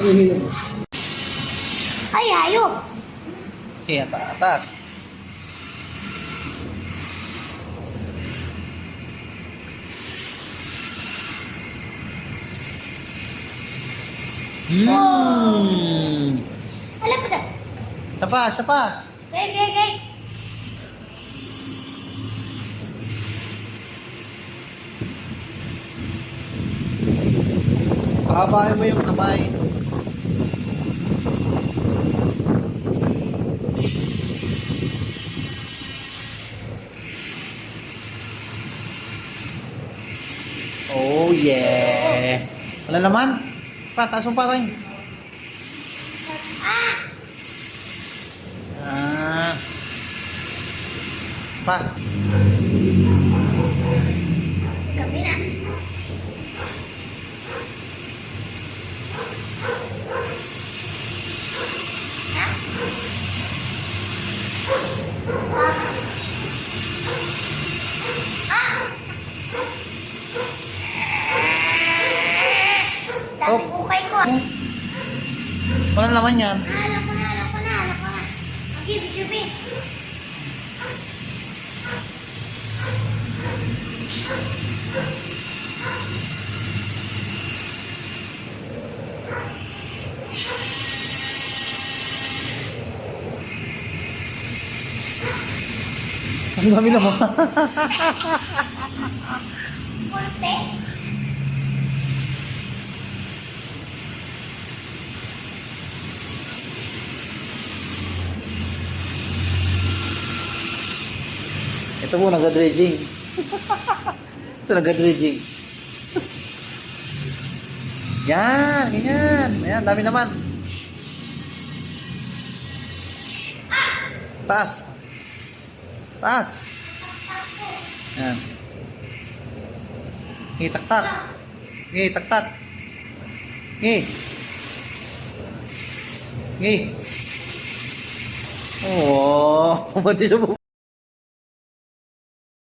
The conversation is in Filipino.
Ay, hayop! Okay, atas. Alam ko na. Siya pa. Gay. Pahabain mo yung kamay. Oh yeah. Wala naman. Taas mo pa rin. Pa. Kami na. Dami ukay ko. Wala naman yan. Alam ko na. Okay, Jubi. Ang dami naman. Porte. Ito po, nag-dredging. Ito, nag-dredging. Yan, ganyan. Ayan, dami naman. Taas. Ayan. Taktak. Taktak. Oh, ba't siya